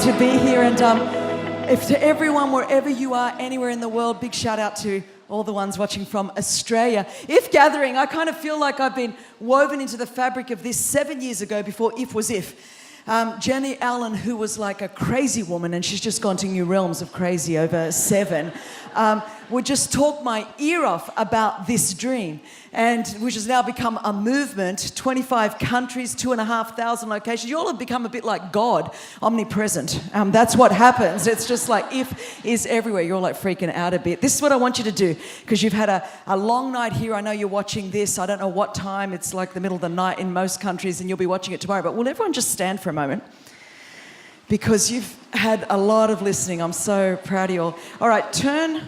to be here. And if to everyone, wherever you are, anywhere in the world, big shout out to all the ones watching from Australia. If Gathering, I kind of feel like I've been woven into the fabric of this 7 years ago before If Was If. Jenny Allen, who was like a crazy woman, and she's just gone to new realms of crazy over 7, would just talk my ear off about this dream, and which has now become a movement, 25 countries, 2,500 locations. You all have become a bit like God, omnipresent. That's what happens. It's just like if is everywhere. You're all like freaking out a bit. This is what I want you to do, because you've had a long night here. I know you're watching this. I don't know what time. It's like the middle of the night in most countries, and you'll be watching it tomorrow. But will everyone just stand for a moment? Because you've had a lot of listening. I'm so proud of you all. All right, turn.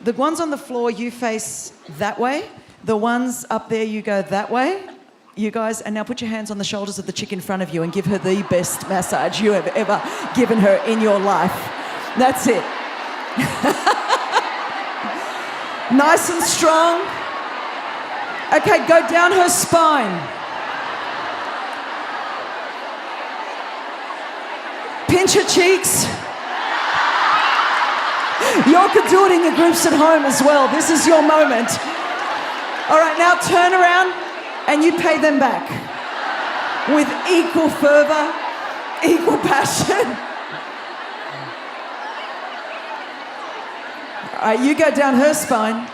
The ones on the floor, you face that way. The ones up there, you go that way. You guys, and now put your hands on the shoulders of the chick in front of you and give her the best massage you have ever given her in your life. That's it. Nice and strong. Okay, go down her spine. Pinch her cheeks. You all could do it in your groups at home as well. This is your moment. All right, now turn around and you pay them back with equal fervour, equal passion. All right, you go down her spine.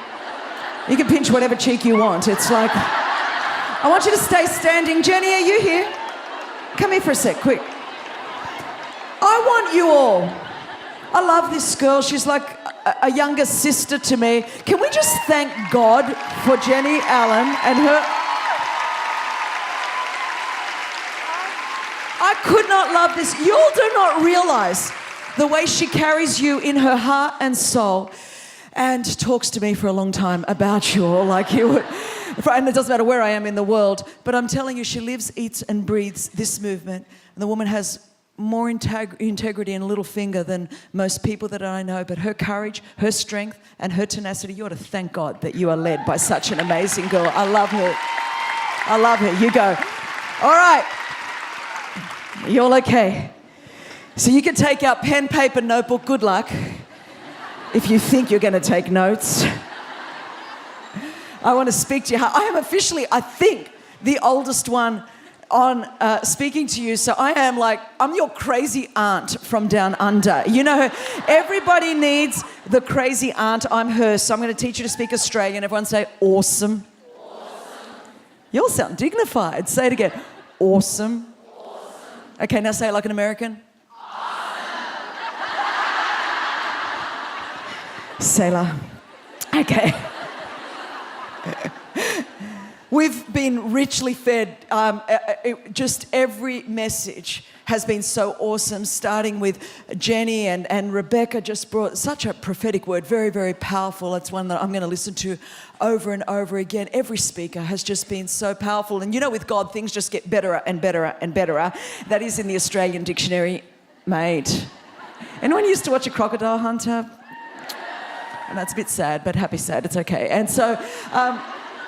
You can pinch whatever cheek you want. It's like, I want you to stay standing. Jenny, are you here? Come here for a sec, quick. I want you all. I love this girl. She's like a younger sister to me. Can we just thank God for Jenny Allen and her? I could not love this. You all do not realise the way she carries you in her heart and soul and talks to me for a long time about you all like you would. And it doesn't matter where I am in the world, but I'm telling you, she lives, eats and breathes this movement. And the woman has more integrity and a little finger than most people that I know, but her courage, her strength, and her tenacity, you ought to thank God that you are led by such an amazing girl. I love her. I love her. You go. All right. You all okay? So you can take out pen, paper, notebook. Good luck if you think you're going to take notes. I want to speak to you. I am officially, I think, the oldest one on speaking to you. So I'm your crazy aunt from down under. You know, everybody needs the crazy aunt. I'm her. So I'm going to teach you to speak Australian. Everyone say awesome. Awesome. You all sound dignified. Say it again. Awesome. Awesome. Okay, now say it like an American. Awesome. Sailor. Okay. We've been richly fed. Just every message has been so awesome, starting with Jenny and Rebecca just brought such a prophetic word, very, very powerful. It's one that I'm going to listen to over and over again. Every speaker has just been so powerful. And you know, with God, things just get better and better and better. That is in the Australian dictionary, mate. Anyone used to watch a crocodile hunter? And that's a bit sad, but happy sad, it's okay. And so...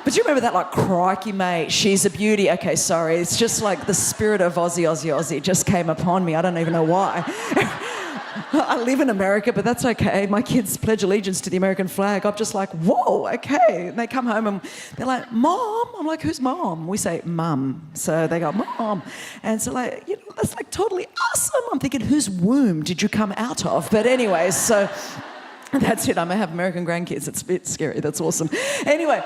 but you remember that, like, crikey, mate, she's a beauty. Okay, sorry. It's just like the spirit of Aussie just came upon me. I don't even know why. I live in America, but that's okay. My kids pledge allegiance to the American flag. I'm just like, whoa, okay. And they come home and they're like, Mom. I'm like, who's Mom? We say, Mum. So they go, Mom. And so, like, you know, that's like totally awesome. I'm thinking, whose womb did you come out of? But anyway, so that's it. I'm going to have American grandkids. It's a bit scary. That's awesome. Anyway.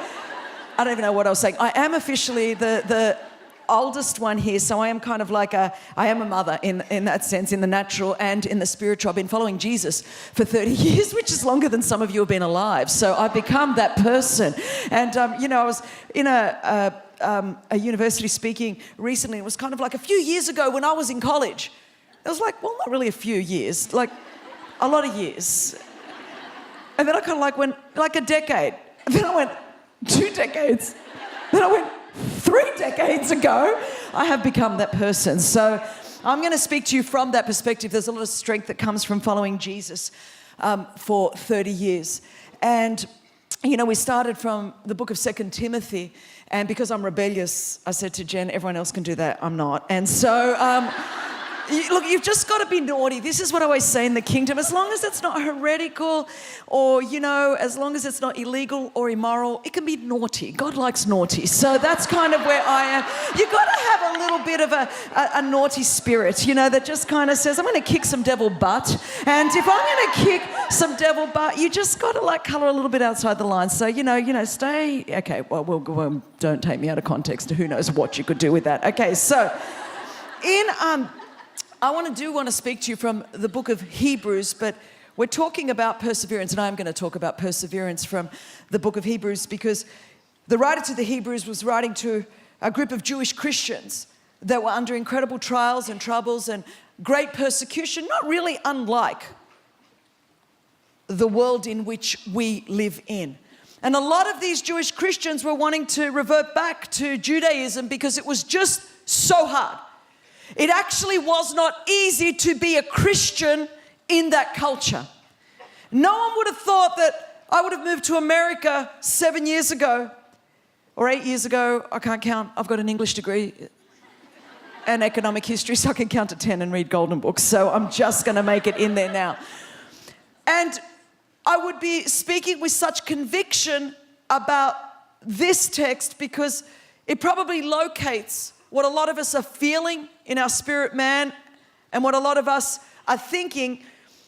I don't even know what I was saying. I am officially the oldest one here, so I am kind of like I am a mother in that sense, in the natural and in the spiritual. I've been following Jesus for 30 years, which is longer than some of you have been alive. So I've become that person. And, you know, I was in a university speaking recently. It was kind of like a few years ago when I was in college. It was like, well, not really a few years, like a lot of years. And then I kind of like went, like a decade. And then I went, 2 decades. Then I went, 3 decades ago, I have become that person. So I'm going to speak to you from that perspective. There's a lot of strength that comes from following Jesus for 30 years. And, you know, we started from the book of 2 Timothy. And because I'm rebellious, I said to Jen, everyone else can do that. I'm not. And so Look, you've just got to be naughty. This is what I always say in the kingdom. As long as it's not heretical or, as long as it's not illegal or immoral, it can be naughty. God likes naughty. So that's kind of where I am. You've got to have a little bit of a naughty spirit, that just kind of says, I'm going to kick some devil butt. And if I'm going to kick some devil butt, you just got to colour a little bit outside the lines. So, stay. Okay, well, don't take me out of context. Who knows what you could do with that. Okay, so I want to speak to you from the book of Hebrews, but we're talking about perseverance, and I'm going to talk about perseverance from the book of Hebrews because the writer to the Hebrews was writing to a group of Jewish Christians that were under incredible trials and troubles and great persecution, not really unlike the world in which we live in. And a lot of these Jewish Christians were wanting to revert back to Judaism because it was just so hard. It actually was not easy to be a Christian in that culture. No one would have thought that I would have moved to America 7 years ago or 8 years ago. I can't count. I've got an English degree and economic history, so I can count to 10 and read golden books. So I'm just going to make it in there now. And I would be speaking with such conviction about this text because it probably locates what a lot of us are feeling in our spirit man and what a lot of us are thinking.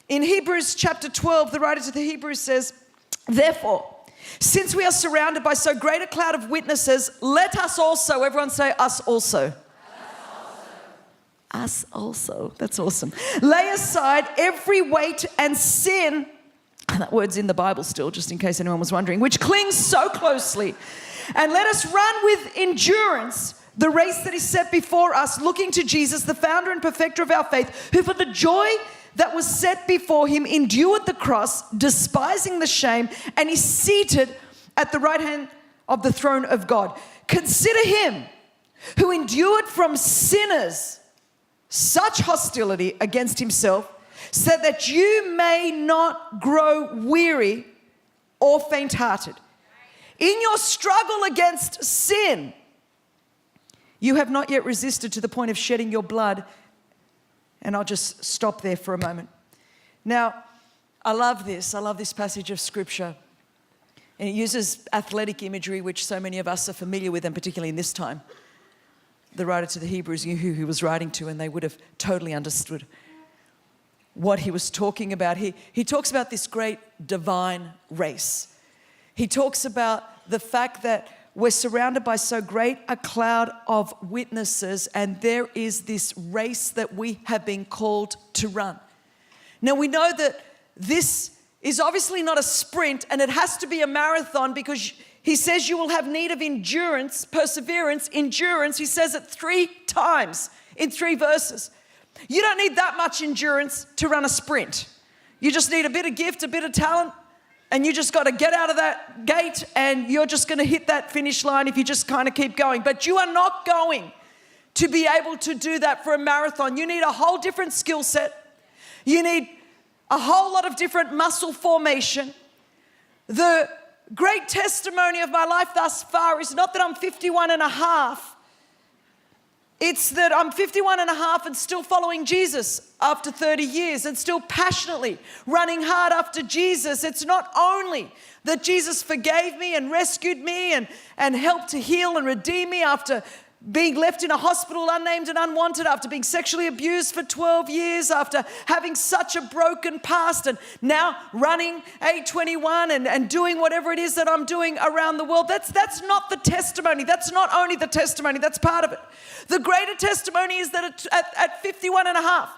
In Hebrews chapter 12, the writer to the Hebrews says, therefore, since we are surrounded by so great a cloud of witnesses, let us also, everyone say us also. Us also. That's awesome. Lay aside every weight and sin, and that word's in the Bible still, just in case anyone was wondering, which clings so closely. And let us run with endurance the race that is set before us, looking to Jesus, the founder and perfecter of our faith, who for the joy that was set before him endured the cross, despising the shame, and is seated at the right hand of the throne of God. Consider him who endured from sinners such hostility against himself, so that you may not grow weary or faint-hearted. In your struggle against sin, you have not yet resisted to the point of shedding your blood. And I'll just stop there for a moment. Now, I love this. I love this passage of scripture. And it uses athletic imagery, which so many of us are familiar with, and particularly in this time. The writer to the Hebrews knew who he was writing to, and they would have totally understood what he was talking about. He talks about this great divine race. He talks about the fact that we're surrounded by so great a cloud of witnesses, and there is this race that we have been called to run. Now, we know that this is obviously not a sprint, and it has to be a marathon because he says you will have need of endurance, perseverance, endurance. He says it 3 times in 3 verses. You don't need that much endurance to run a sprint. You just need a bit of gift, a bit of talent, and you just got to get out of that gate and you're just going to hit that finish line if you just kind of keep going. But you are not going to be able to do that for a marathon. You need a whole different skill set. You need a whole lot of different muscle formation. The great testimony of my life thus far is not that I'm 51 and a half. It's that I'm 51 and a half and still following Jesus after 30 years and still passionately running hard after Jesus. It's not only that Jesus forgave me and rescued me and helped to heal and redeem me after being left in a hospital unnamed and unwanted, after being sexually abused for 12 years, after having such a broken past, and now running 821 and doing whatever it is that I'm doing around the world. That's not the testimony. That's not only the testimony. That's part of it. The greater testimony is that at 51 and a half,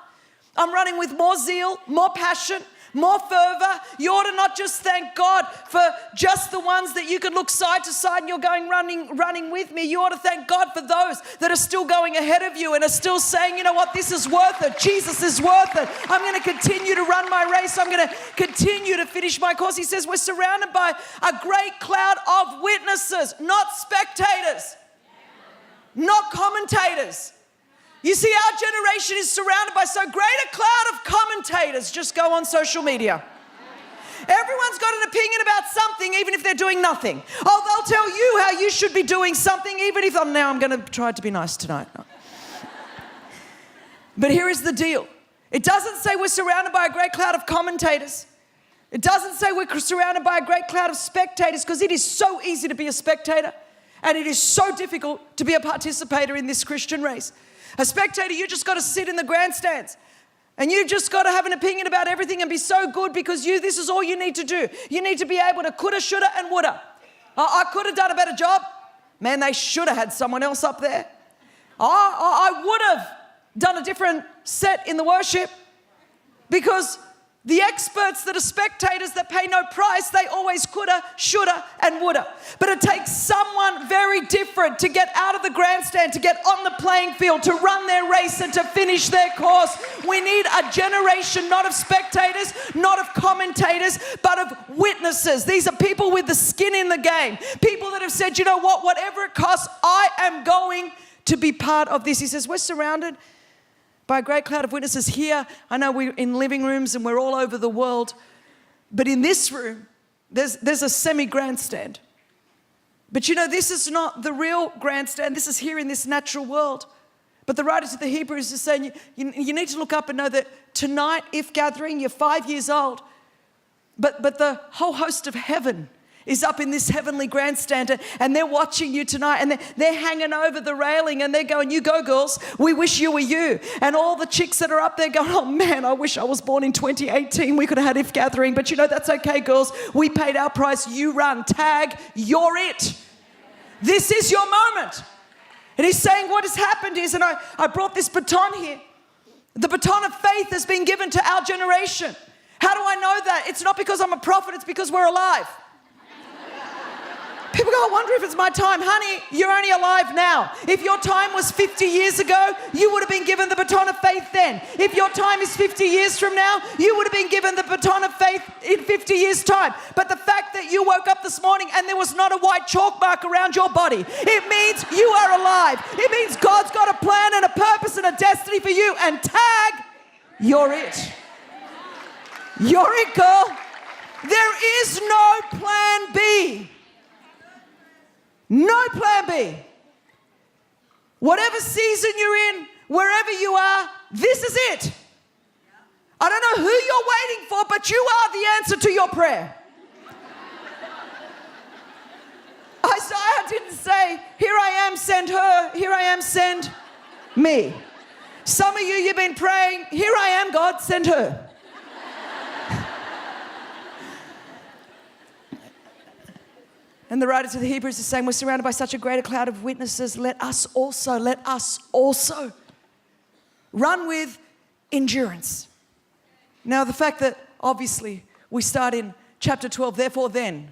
I'm running with more zeal, more passion, more fervor. You ought to not just thank God for just the ones that you can look side to side and you're going running with me. You ought to thank God for those that are still going ahead of you and are still saying, you know what, this is worth it. Jesus is worth it. I'm going to continue to run my race. I'm going to continue to finish my course. He says we're surrounded by a great cloud of witnesses, not spectators, not commentators. You see, our generation is surrounded by so great a cloud of commentators. Just go on social media. Everyone's got an opinion about something, even if they're doing nothing. Oh, they'll tell you how you should be doing something, even if I'm going to try to be nice tonight. No. But here is the deal. It doesn't say we're surrounded by a great cloud of commentators. It doesn't say we're surrounded by a great cloud of spectators, because it is so easy to be a spectator and it is so difficult to be a participator in this Christian race. A spectator, you just got to sit in the grandstands and you've just got to have an opinion about everything and be so good because this is all you need to do. You need to be able to coulda, shoulda and woulda. I could have done a better job. Man, they should have had someone else up there. I would have done a different set in the worship, because the experts that are spectators that pay no price, they always coulda, shoulda and woulda. But it takes someone very different to get out of the grandstand, to get on the playing field, to run their race and to finish their course. We need a generation not of spectators, not of commentators, but of witnesses. These are people with the skin in the game. People that have said, you know what, whatever it costs, I am going to be part of this. He says, we're surrounded by a great cloud of witnesses here. I know we're in living rooms and we're all over the world, but in this room, there's a semi-grandstand. But you know, this is not the real grandstand. This is here in this natural world. But the writer to the Hebrews is saying, you need to look up and know that tonight, if gathering, you're 5 years old, but the whole host of heaven is up in this heavenly grandstand, and they're watching you tonight, and they're hanging over the railing and they're going, you go girls, we wish you were you. And all the chicks that are up there going, oh man, I wish I was born in 2018. We could have had If Gathering, but you know, that's okay girls. We paid our price, you run. Tag, you're it. This is your moment. And he's saying what has happened is, and I brought this baton here. The baton of faith has been given to our generation. How do I know that? It's not because I'm a prophet, it's because we're alive. People go, I wonder if it's my time. Honey, you're only alive now. If your time was 50 years ago, you would have been given the baton of faith then. If your time is 50 years from now, you would have been given the baton of faith in 50 years' time. But the fact that you woke up this morning and there was not a white chalk mark around your body, it means you are alive. It means God's got a plan and a purpose and a destiny for you. And tag, you're it. You're it, girl. There is no plan B. No plan B. Whatever season you're in, wherever you are, this is it. I don't know who you're waiting for, but you are the answer to your prayer. Isaiah didn't say, here I am, send her. Here I am, send me. Some of you've been praying, here I am, God, send her. And the writer to the Hebrews is saying, we're surrounded by such a great cloud of witnesses. Let us also run with endurance. Now, the fact that obviously we start in chapter 12, therefore then,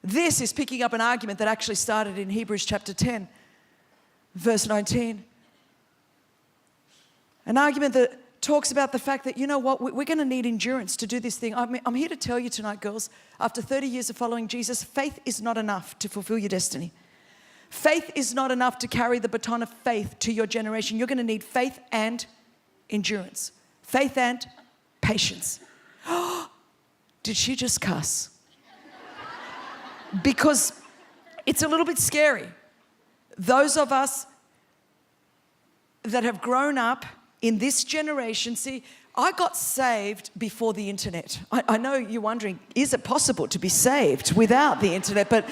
this is picking up an argument that actually started in Hebrews chapter 10, verse 19. An argument that talks about the fact that, you know what, we're going to need endurance to do this thing. I'm here to tell you tonight, girls, after 30 years of following Jesus, faith is not enough to fulfill your destiny. Faith is not enough to carry the baton of faith to your generation. You're going to need faith and endurance. Faith and patience. Did she just cuss? Because it's a little bit scary. Those of us that have grown up in this generation, see, I got saved before the internet. I know you're wondering, is it possible to be saved without the internet? But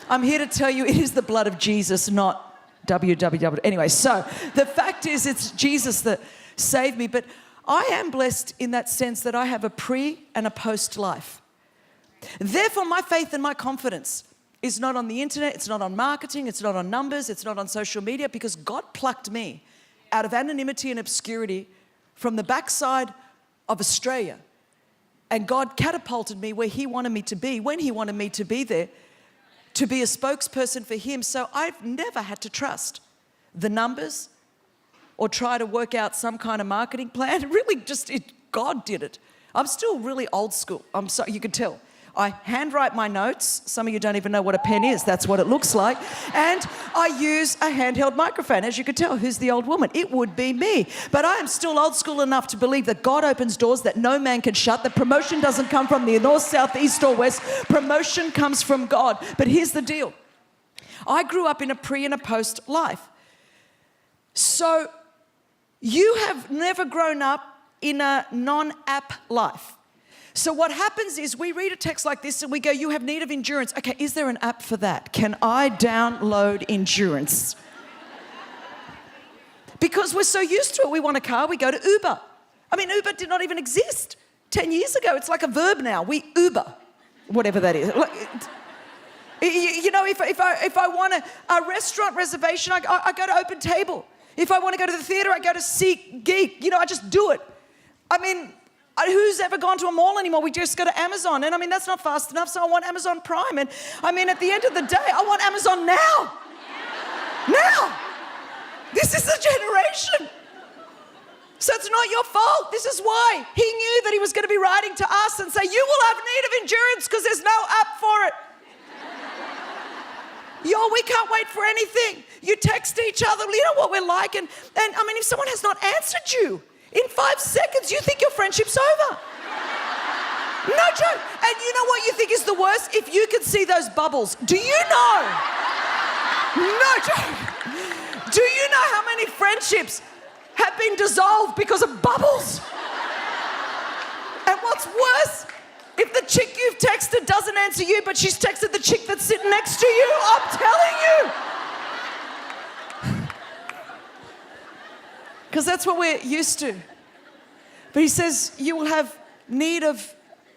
I'm here to tell you it is the blood of Jesus, not www. Anyway, so the fact is it's Jesus that saved me. But I am blessed in that sense that I have a pre and a post life. Therefore, my faith and my confidence is not on the internet, it's not on marketing, it's not on numbers, it's not on social media, because God plucked me out of anonymity and obscurity from the backside of Australia. And God catapulted me where He wanted me to be, when He wanted me to be there, to be a spokesperson for Him. So I've never had to trust the numbers or try to work out some kind of marketing plan. Really God did it. I'm still really old school. I'm sorry, you can tell. I handwrite my notes. Some of you don't even know what a pen is. That's what it looks like. And I use a handheld microphone. As you can tell, who's the old woman? It would be me. But I am still old school enough to believe that God opens doors that no man can shut, that promotion doesn't come from the north, south, east, or west. Promotion comes from God. But here's the deal. I grew up in a pre and a post life. So You have never grown up in a non-app life. So what happens is we read a text like this and we go, you have need of endurance. Okay, is there an app for that? Can I download endurance? Because we're so used to it, we want a car, we go to Uber. I mean, Uber did not even exist 10 years ago. It's like a verb now. We Uber, whatever that is. You know, if I want a restaurant reservation, I go to Open Table. If I want to go to the theatre, I go to SeatGeek. You know, I just do it. I mean, who's ever gone to a mall anymore? We just go to Amazon. And I mean, that's not fast enough, so I want Amazon Prime. And I mean, at the end of the day, I want Amazon now. Now. This is the generation. So it's not your fault. This is why he knew that he was going to be writing to us and say, you will have need of endurance because there's no app for it. Yo, we can't wait for anything. You text each other, you know what we're like. And I mean, if someone has not answered you in 5 seconds, you think your friendship's over. No joke. And you know what you think is the worst? If you could see those bubbles. Do you know? No joke. Do you know how many friendships have been dissolved because of bubbles? And what's worse, if the chick you've texted doesn't answer you, but she's texted the chick that's sitting next to you, I'm telling you. Because that's what we're used to. But he says, you will have need of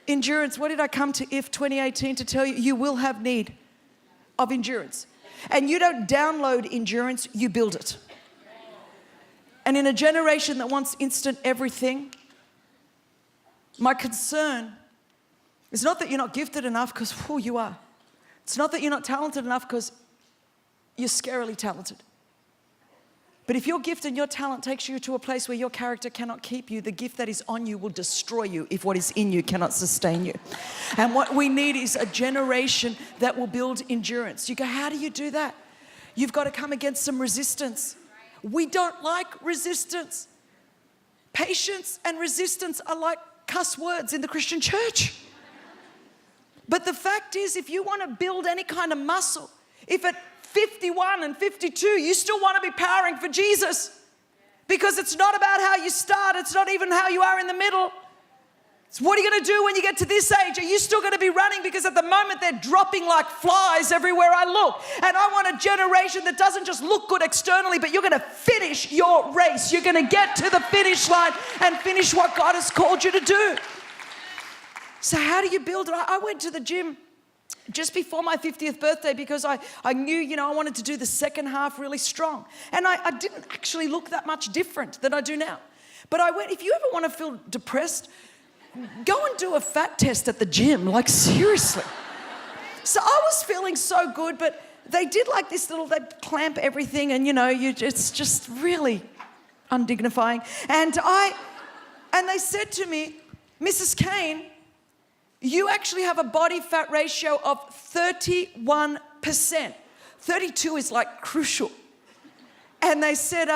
endurance. What did I come to IF 2018 to tell you? You will have need of endurance. And you don't download endurance, you build it. And in a generation that wants instant everything, my concern is not that you're not gifted enough, because you are. It's not that you're not talented enough, because you're scarily talented. But if your gift and your talent takes you to a place where your character cannot keep you, the gift that is on you will destroy you if what is in you cannot sustain you. And what we need is a generation that will build endurance. You go, how do you do that? You've got to come against some resistance. We don't like resistance. Patience and resistance are like cuss words in the Christian church. But the fact is, if you want to build any kind of muscle, if at 51 and 52, you still want to be powering for Jesus, because it's not about how you start. It's not even how you are in the middle. It's what are you going to do when you get to this age? Are you still going to be running? Because at the moment they're dropping like flies everywhere I look. And I want a generation that doesn't just look good externally, but you're going to finish your race. You're going to get to the finish line and finish what God has called you to do. So how do you build it? I went to the gym just before my 50th birthday because I knew, I wanted to do the second half really strong. And I didn't actually look that much different than I do now. But I went, if you ever want to feel depressed, go and do a fat test at the gym, like seriously. So I was feeling so good, but they did like this little, they'd clamp everything and it's just really undignifying. And they said to me, Mrs. Caine, you actually have a body fat ratio of 31%. 32 is like crucial. And they said,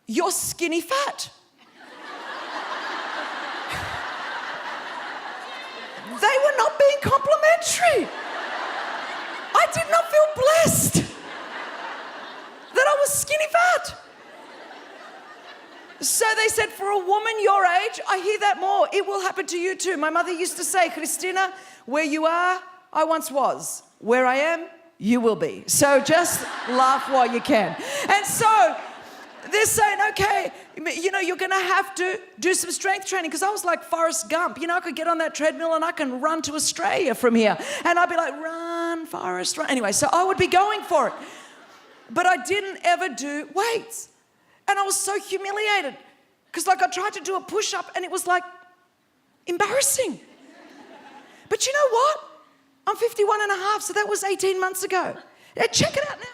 you're skinny fat. They were not being complimentary. I did not feel blessed that I was skinny fat. So they said, for a woman your age, I hear that more. It will happen to you too. My mother used to say, Christina, where you are, I once was. Where I am, you will be. So just laugh while you can. And so they're saying, okay, you're going to have to do some strength training. Because I was like Forrest Gump. I could get on that treadmill and I can run to Australia from here. And I'd be like, run, Forrest, run. Anyway, so I would be going for it. But I didn't ever do weights. And I was so humiliated. Because I tried to do a push-up and it was like embarrassing. But you know what? I'm 51 and a half, so that was 18 months ago. Check it out now.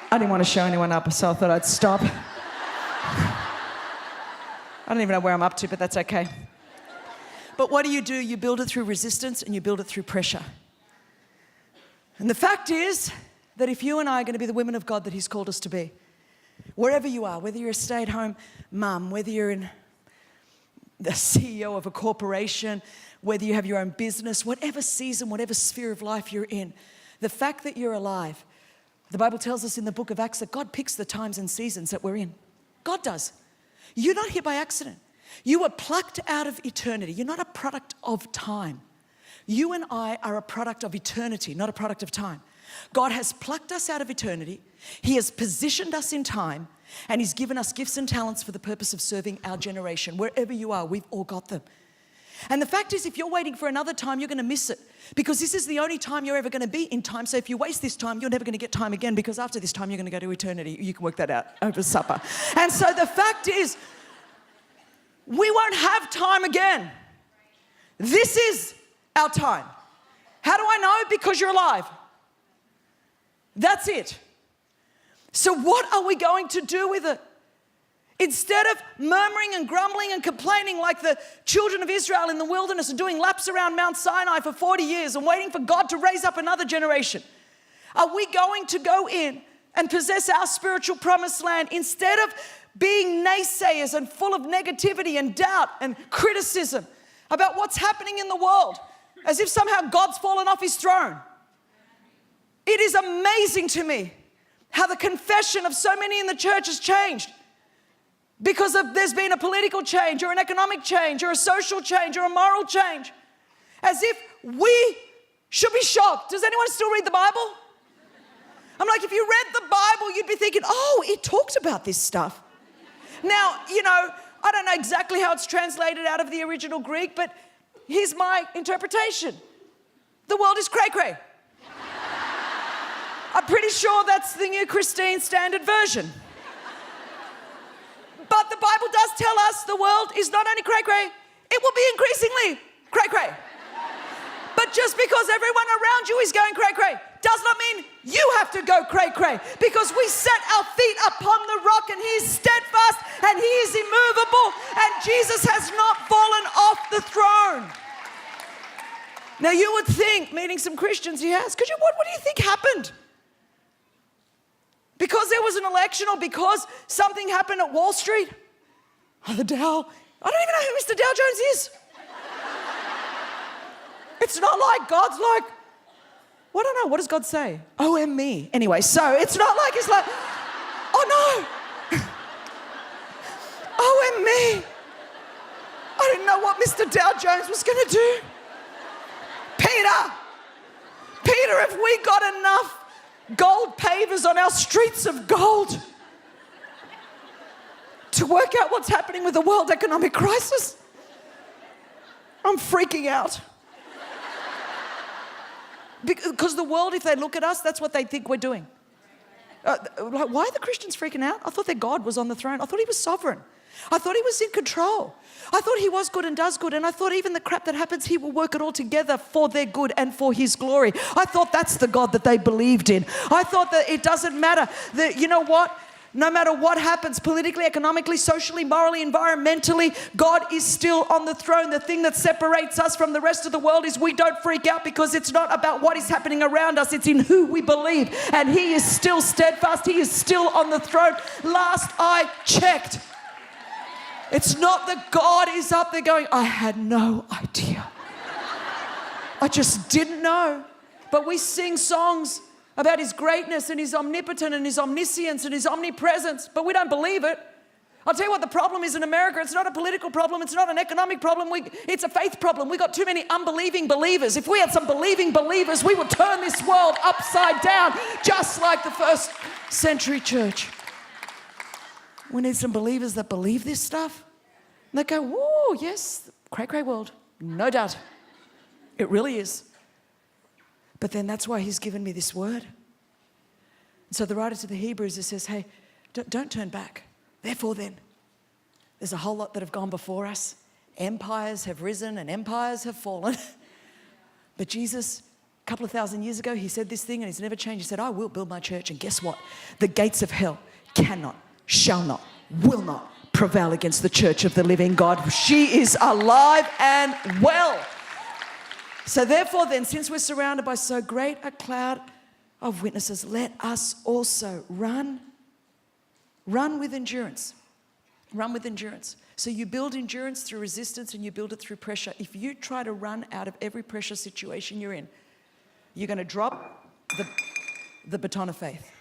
I didn't want to show anyone up, so I thought I'd stop. I don't even know where I'm up to, but that's okay. But what do? You build it through resistance and you build it through pressure. And the fact is that if you and I are going to be the women of God that He's called us to be, wherever you are, whether you're a stay-at-home mum, whether you're the CEO of a corporation, whether you have your own business, whatever season, whatever sphere of life you're in, the fact that you're alive, the Bible tells us in the book of Acts that God picks the times and seasons that we're in. God does. You're not here by accident. You were plucked out of eternity. You're not a product of time. You and I are a product of eternity, not a product of time. God has plucked us out of eternity. He has positioned us in time, and He's given us gifts and talents for the purpose of serving our generation. Wherever you are, we've all got them. And the fact is, if you're waiting for another time, you're going to miss it, because this is the only time you're ever going to be in time. So if you waste this time, you're never going to get time again, because after this time, you're going to go to eternity. You can work that out over supper. And so the fact is, we won't have time again. This is our time. How do I know? Because you're alive. That's it. So what are we going to do with it? Instead of murmuring and grumbling and complaining like the children of Israel in the wilderness and doing laps around Mount Sinai for 40 years and waiting for God to raise up another generation, are we going to go in and possess our spiritual promised land instead of being naysayers and full of negativity and doubt and criticism about what's happening in the world, as if somehow God's fallen off His throne? It is amazing to me how the confession of so many in the church has changed because there's been a political change or an economic change or a social change or a moral change, as if we should be shocked. Does anyone still read the Bible? I'm like, if you read the Bible, you'd be thinking, oh, it talked about this stuff. Now, I don't know exactly how it's translated out of the original Greek, but here's my interpretation. The world is cray-cray. I'm pretty sure that's the New Christine Standard Version. But the Bible does tell us the world is not only cray-cray, it will be increasingly cray-cray. But just because everyone around you is going cray-cray does not mean you have to go cray-cray, because we set our feet upon the rock and He is steadfast and He is immovable, and Jesus has not fallen off the throne. Now you would think, meeting some Christians, He has. What do you think happened? Because there was an election, or because something happened at Wall Street? Oh, the Dow. I don't even know who Mr. Dow Jones is. It's not like God's like, well, I don't know, what does God say? O-M me. Anyway, so it's not like He's like, oh no. O-M me. I didn't know what Mr. Dow Jones was going to do. Peter, have we got enough gold pavers on our streets of gold to work out what's happening with the world economic crisis? I'm freaking out. Because the world, if they look at us, that's what they think we're doing. Why are the Christians freaking out? I thought their God was on the throne. I thought He was sovereign. I thought He was in control. I thought He was good and does good. And I thought even the crap that happens, He will work it all together for their good and for His glory. I thought that's the God that they believed in. I thought that it doesn't matter. That, you know what? No matter what happens politically, economically, socially, morally, environmentally, God is still on the throne. The thing that separates us from the rest of the world is we don't freak out, because it's not about what is happening around us. It's in who we believe. And He is still steadfast. He is still on the throne. Last I checked. It's not that God is up there going, I had no idea. I just didn't know. But we sing songs about His greatness and His omnipotence and His omniscience and His omnipresence, but we don't believe it. I'll tell you what the problem is in America. It's not a political problem. It's not an economic problem. It's a faith problem. We got too many unbelieving believers. If we had some believing believers, we would turn this world upside down, just like the first century church. We need some believers that believe this stuff. And they go, whoa, yes, cray-cray world. No doubt. It really is. But then that's why He's given me this word. So the writer to the Hebrews, it says, hey, don't turn back. Therefore then, there's a whole lot that have gone before us. Empires have risen and empires have fallen. But Jesus, a couple of thousand years ago, He said this thing and He's never changed. He said, I will build my church. And guess what? The gates of hell cannot, shall not, will not prevail against the church of the living God. She is alive and well. So therefore then, since we're surrounded by so great a cloud of witnesses, let us also run with endurance. Run with endurance. So you build endurance through resistance and you build it through pressure. If you try to run out of every pressure situation you're in, you're going to drop the baton of faith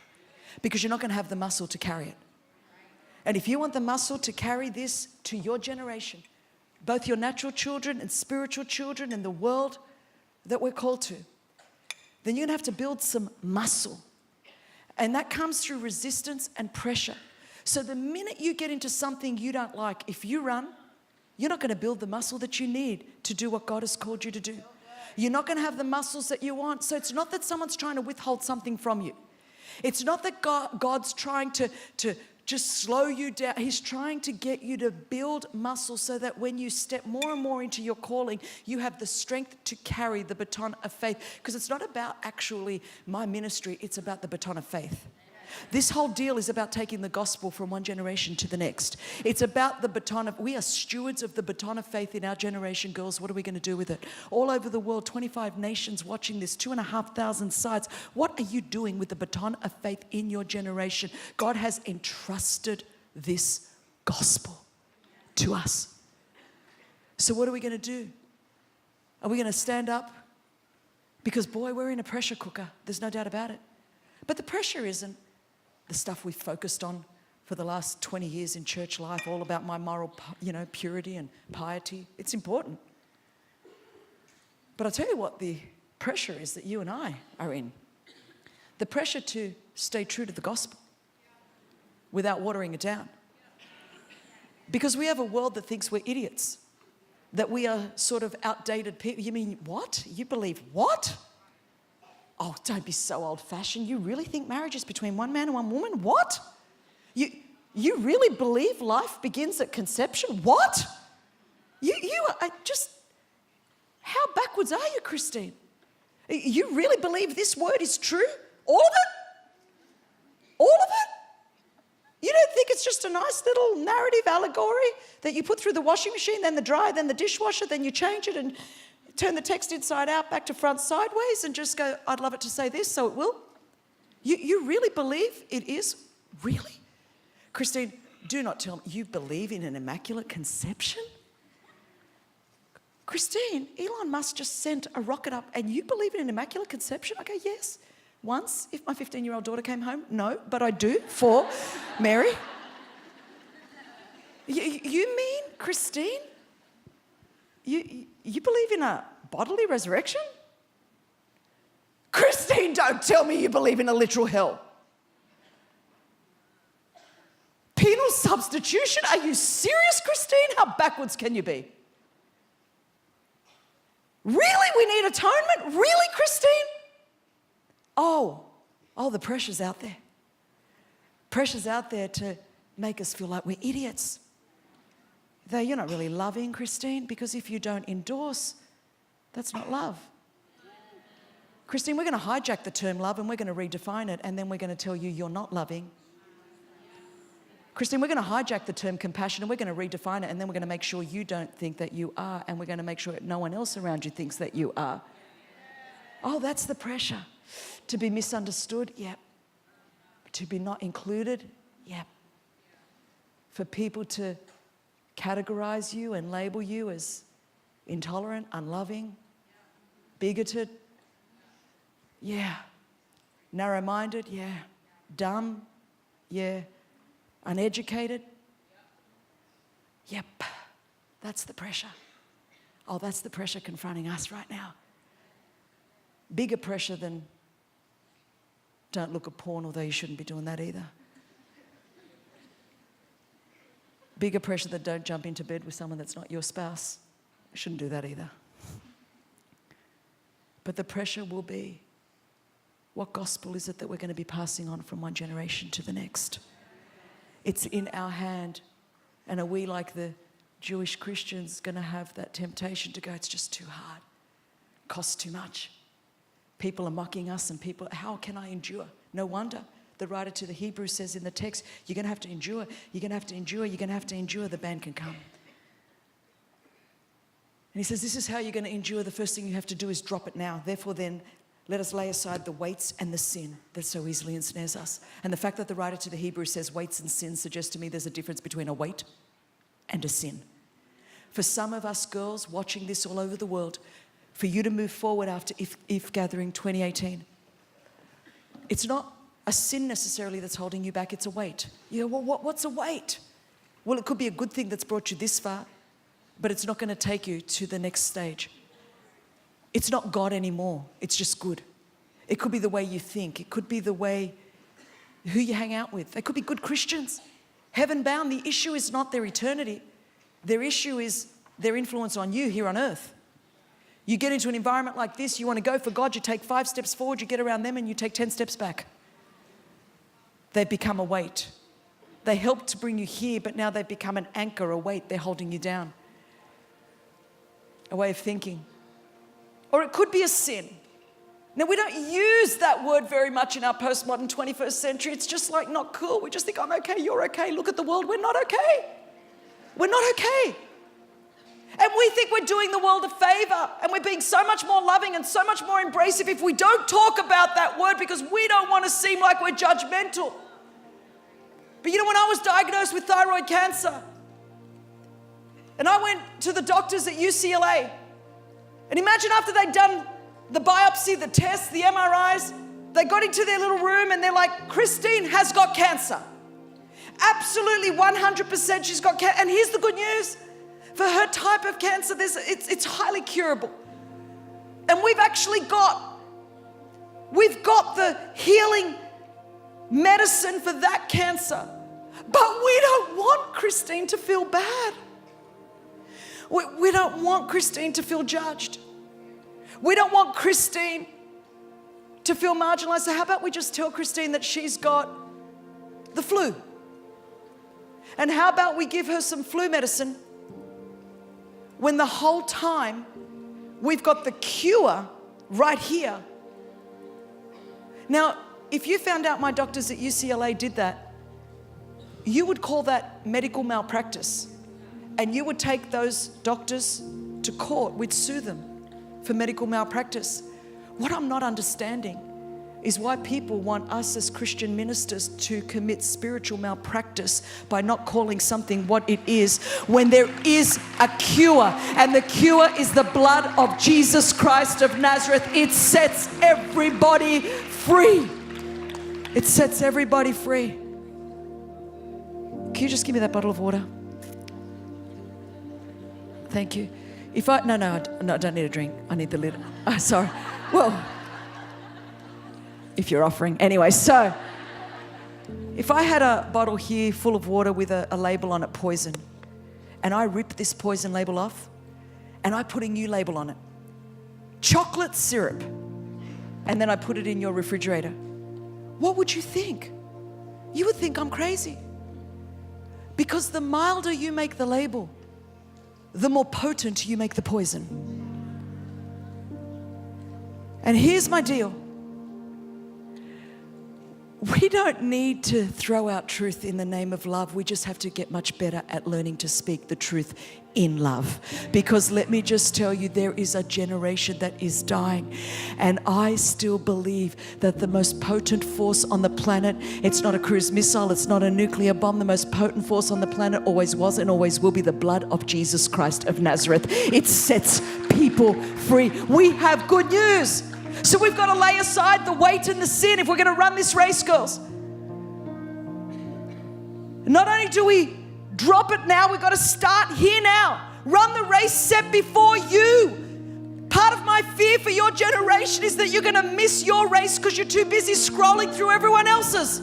because you're not going to have the muscle to carry it. And if you want the muscle to carry this to your generation, both your natural children and spiritual children and the world that we're called to, then you're going to have to build some muscle. And that comes through resistance and pressure. So the minute you get into something you don't like, if you run, you're not going to build the muscle that you need to do what God has called you to do. You're not going to have the muscles that you want. So it's not that someone's trying to withhold something from you. It's not that God's trying to just slow you down. He's trying to get you to build muscle so that when you step more and more into your calling, you have the strength to carry the baton of faith. Because it's not about actually my ministry, it's about the baton of faith. This whole deal is about taking the gospel from one generation to the next. It's about the baton of, we are stewards of the baton of faith in our generation, girls. What are we going to do with it? All over the world, 25 nations watching this, 2,500 sites. What are you doing with the baton of faith in your generation? God has entrusted this gospel to us. So what are we going to do? Are we going to stand up? Because boy, we're in a pressure cooker. There's no doubt about it. But the pressure isn't the stuff we've focused on for the last 20 years in church life, all about my moral, purity and piety. It's important. But I'll tell you what the pressure is that you and I are in. The pressure to stay true to the gospel without watering it down. Because we have a world that thinks we're idiots, that we are sort of outdated people. You mean what? You believe what? Oh, don't be so old-fashioned. You really think marriage is between one man and one woman? What? You really believe life begins at conception? What? You are just... How backwards are you, Christine? You really believe this word is true? All of it? All of it? You don't think it's just a nice little narrative allegory that you put through the washing machine, then the dryer, then the dishwasher, then you change it and turn the text inside out, back to front, sideways, and just go, I'd love it to say this, so it will? You really believe it is? Really? Christine, do not tell me you believe in an immaculate conception? Christine, Elon Musk just sent a rocket up and you believe in an immaculate conception? I go, yes. Once, if my 15-year-old daughter came home, no, but I do for Mary. You mean, Christine? You believe in a bodily resurrection? Christine, don't tell me you believe in a literal hell. Penal substitution? Are you serious, Christine? How backwards can you be? Really? We need atonement? Really, Christine? Oh, the pressure's out there. Pressure's out there to make us feel like we're idiots. Though you're not really loving, Christine, because if you don't endorse, that's not love. Christine, we're going to hijack the term love and we're going to redefine it, and then we're going to tell you you're not loving. Christine, we're going to hijack the term compassion and we're going to redefine it, and then we're going to make sure you don't think that you are, and we're going to make sure that no one else around you thinks that you are. Oh, that's the pressure. To be misunderstood? Yep. To be not included? Yep. For people to categorize you and label you as intolerant, unloving, bigoted? Yeah. Narrow-minded? Yeah. Dumb? Yeah. Uneducated? Yep. That's the pressure. Oh, that's the pressure confronting us right now. Bigger pressure than don't look at porn, although you shouldn't be doing that either. Bigger pressure than don't jump into bed with someone that's not your spouse. You shouldn't do that either. But the pressure will be, what gospel is it that we're going to be passing on from one generation to the next? It's in our hand. And are we, like the Jewish Christians, going to have that temptation to go, it's just too hard, costs too much? People are mocking us, and people, how can I endure? No wonder the writer to the Hebrews says in the text, you're going to have to endure, you're going to have to endure, you're going to have to endure, the band can come. And he says, this is how you're going to endure. The first thing you have to do is drop it now. Therefore then, let us lay aside the weights and the sin that so easily ensnares us. And the fact that the writer to the Hebrews says weights and sin suggests to me there's a difference between a weight and a sin. For some of us girls watching this all over the world, for you to move forward after If Gathering 2018, it's not a sin necessarily that's holding you back, it's a weight. You go, well, what's a weight? Well, it could be a good thing that's brought you this far, but it's not going to take you to the next stage. It's not God anymore, it's just good. It could be the way you think. It could be the way, who you hang out with. They could be good Christians, heaven bound. The issue is not their eternity. Their issue is their influence on you here on earth. You get into an environment like this, you want to go for God, you take 5 steps forward, you get around them and you take 10 steps back. They've become a weight. They helped to bring you here, but now they've become an anchor, a weight. They're holding you down. A way of thinking. Or it could be a sin. Now, we don't use that word very much in our postmodern 21st century. It's just like not cool. We just think, I'm okay, you're okay. Look at the world. We're not okay. We're not okay. And we think we're doing the world a favor and we're being so much more loving and so much more embracive if we don't talk about that word because we don't want to seem like we're judgmental. But you know, when I was diagnosed with thyroid cancer and I went to the doctors at UCLA, and imagine after they'd done the biopsy, the tests, the MRIs, they got into their little room and they're like, Christine has got cancer. Absolutely 100% she's got cancer. And here's the good news. For her type of cancer, it's highly curable. And we've got the healing medicine for that cancer. But we don't want Christine to feel bad. We don't want Christine to feel judged. We don't want Christine to feel marginalized. So how about we just tell Christine that she's got the flu? And how about we give her some flu medicine when the whole time we've got the cure right here? Now, if you found out my doctors at UCLA did that, you would call that medical malpractice. And you would take those doctors to court. We'd sue them for medical malpractice. What I'm not understanding is why people want us as Christian ministers to commit spiritual malpractice by not calling something what it is when there is a cure, and the cure is the blood of Jesus Christ of Nazareth. It sets everybody free. It sets everybody free. Can you just give me that bottle of water? Thank you. No, I don't need a drink. I need the lid. Oh, sorry. Well, if you're offering. Anyway, so if I had a bottle here full of water with a label on it, poison, and I rip this poison label off and I put a new label on it, chocolate syrup, and then I put it in your refrigerator, what would you think? You would think I'm crazy. Because the milder you make the label, the more potent you make the poison. And here's my deal. We don't need to throw out truth in the name of love. We just have to get much better at learning to speak the truth in love. Because let me just tell you, there is a generation that is dying. And I still believe that the most potent force on the planet, it's not a cruise missile, it's not a nuclear bomb. The most potent force on the planet always was and always will be the blood of Jesus Christ of Nazareth. It sets people free. We have good news. So we've got to lay aside the weight and the sin if we're going to run this race, girls. Not only do we drop it now, we've got to start here now. Run the race set before you. Part of my fear for your generation is that you're going to miss your race because you're too busy scrolling through everyone else's.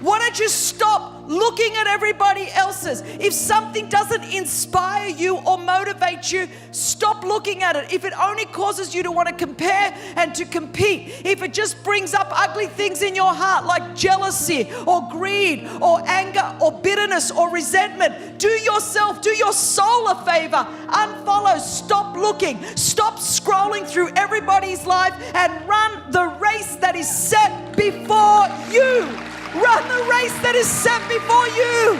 Why don't you stop looking at everybody else's? If something doesn't inspire you or motivate you, stop looking at it. If it only causes you to want to compare and to compete, if it just brings up ugly things in your heart like jealousy or greed or anger or bitterness or resentment, do your soul a favor. Unfollow, stop looking, stop scrolling through everybody's life and run the race that is set before you. Run the race that is set before you.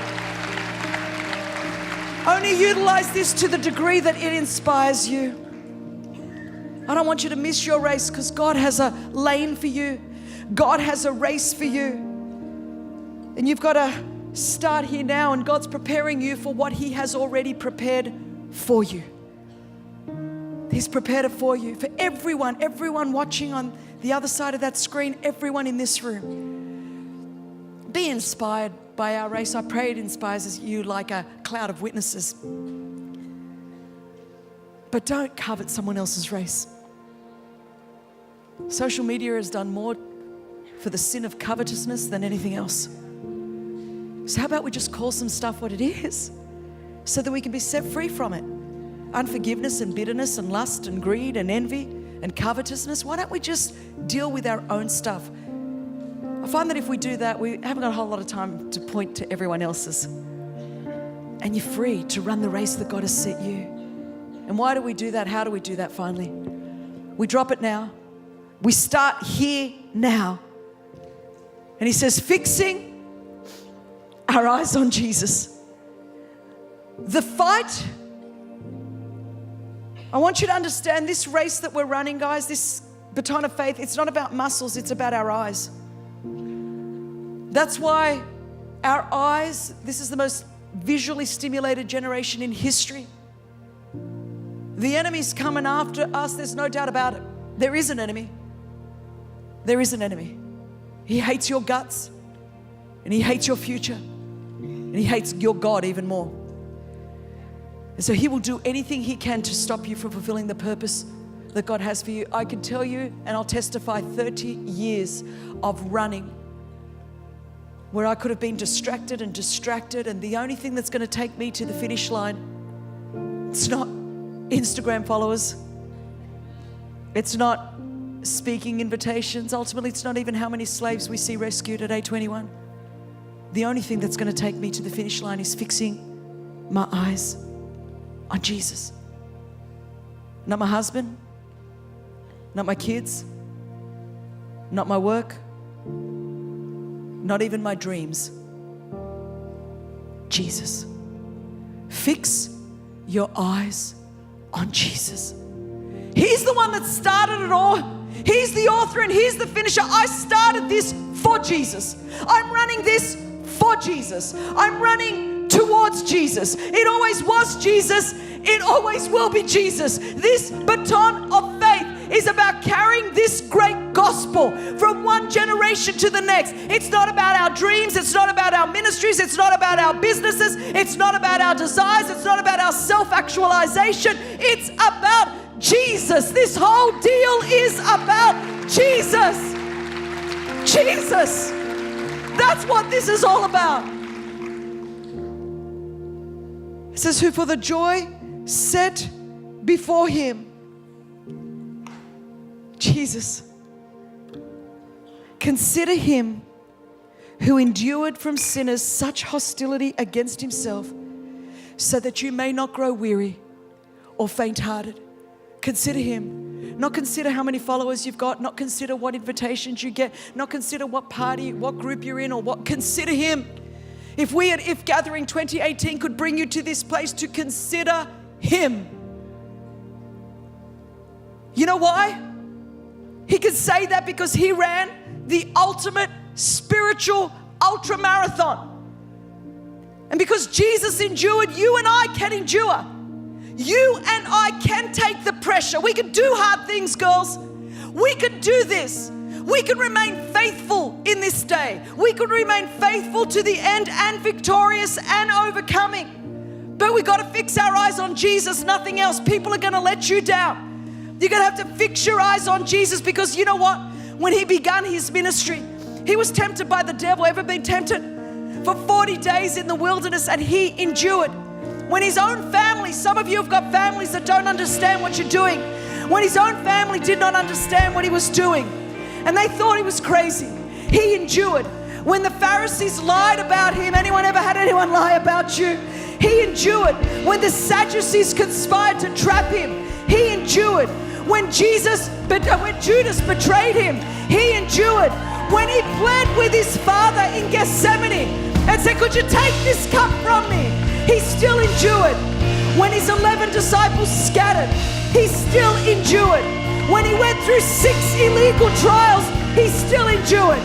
Only utilize this to the degree that it inspires you. I don't want you to miss your race, because God has a lane for you. God has a race for you. And you've got to start here now, and God's preparing you for what He has already prepared for you. He's prepared it for you. For everyone watching on the other side of that screen, everyone in this room. Be inspired by our race. I pray it inspires you like a cloud of witnesses. But don't covet someone else's race. Social media has done more for the sin of covetousness than anything else. So how about we just call some stuff what it is, so that we can be set free from it? Unforgiveness and bitterness and lust and greed and envy and covetousness. Why don't we just deal with our own stuff? I find that if we do that, we haven't got a whole lot of time to point to everyone else's. And you're free to run the race that God has set you. And why do we do that? How do we do that finally? We drop it now. We start here now. And He says, fixing our eyes on Jesus. The fight, I want you to understand this race that we're running, guys, this baton of faith, it's not about muscles, it's about our eyes. That's why our eyes, this is the most visually stimulated generation in history. The enemy's coming after us, there's no doubt about it. There is an enemy. There is an enemy. He hates your guts, and he hates your future, and he hates your God even more. And so he will do anything he can to stop you from fulfilling the purpose that God has for you. I can tell you, and I'll testify, 30 years of running where I could have been distracted, and the only thing that's going to take me to the finish line, it's not Instagram followers, it's not speaking invitations, ultimately it's not even how many slaves we see rescued at A21. The only thing that's going to take me to the finish line is fixing my eyes on Jesus. Not my husband, not my kids, not my work, not even my dreams. Jesus. Fix your eyes on Jesus. He's the one that started it all. He's the author and He's the finisher. I started this for Jesus. I'm running this for Jesus. I'm running towards Jesus. It always was Jesus. It always will be Jesus. This baton of faith is about carrying this great gospel from one generation to the next. It's not about our dreams. It's not about our ministries. It's not about our businesses. It's not about our desires. It's not about our self-actualization. It's about Jesus. This whole deal is about Jesus. Jesus. That's what this is all about. It says, who for the joy set before Him, Jesus. Consider Him who endured from sinners such hostility against Himself, so that you may not grow weary or faint-hearted. Consider Him. Not consider how many followers you've got, not consider what invitations you get, not consider what party, what group you're in, or what. Consider Him. If we at If Gathering 2018 could bring you to this place to consider Him. You know why? He could say that because He ran the ultimate spiritual ultra marathon. And because Jesus endured, you and I can endure. You and I can take the pressure. We can do hard things, girls. We can do this. We can remain faithful in this day. We can remain faithful to the end and victorious and overcoming. But we got to fix our eyes on Jesus, nothing else. People are going to let you down. You're going to have to fix your eyes on Jesus, because you know what? When He began His ministry, He was tempted by the devil. Ever been tempted? For 40 days in the wilderness, and He endured. When His own family, some of you have got families that don't understand what you're doing. When His own family did not understand what He was doing, and they thought He was crazy, He endured. When the Pharisees lied about Him, anyone ever had anyone lie about you? He endured. When the Sadducees conspired to trap Him, He endured. When Judas betrayed Him, He endured. When He pled with His Father in Gethsemane and said, could you take this cup from me? He still endured. When his 11 disciples scattered, he still endured. When he went through 6 illegal trials, he still endured.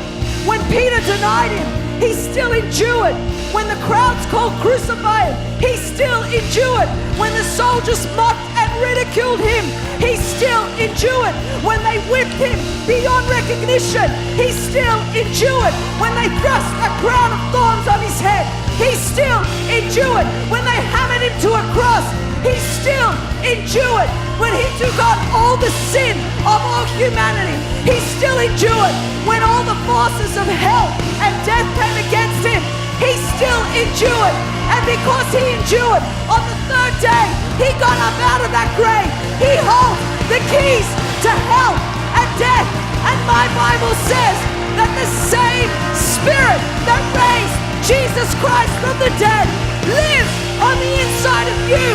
When Peter denied him, he still endured. When the crowds called crucify him, he still endured. When the soldiers mocked and ridiculed him, he still endured. When they whipped him beyond recognition, he still endured. When they thrust a crown of thorns on his head, he still endured. When they hammered him to a cross, he still endured. When he took on all the sin of all humanity, he still endured. When all the forces of hell and death came against him, he still endured. And because he endured, on the 3rd day, he got up out of that grave. He holds the keys to hell and death. And my Bible says that the same Spirit that raised Jesus Christ from the dead lives on the inside of you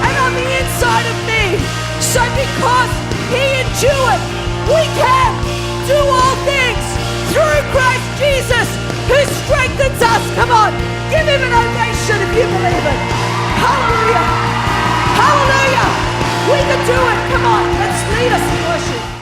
and on the inside of me. So because he endured, we can do all things through Christ Jesus, who strengthens us. Come on, give him an ovation if you believe it. Hallelujah. Hallelujah. We can do it. Come on, let's lead us in worship.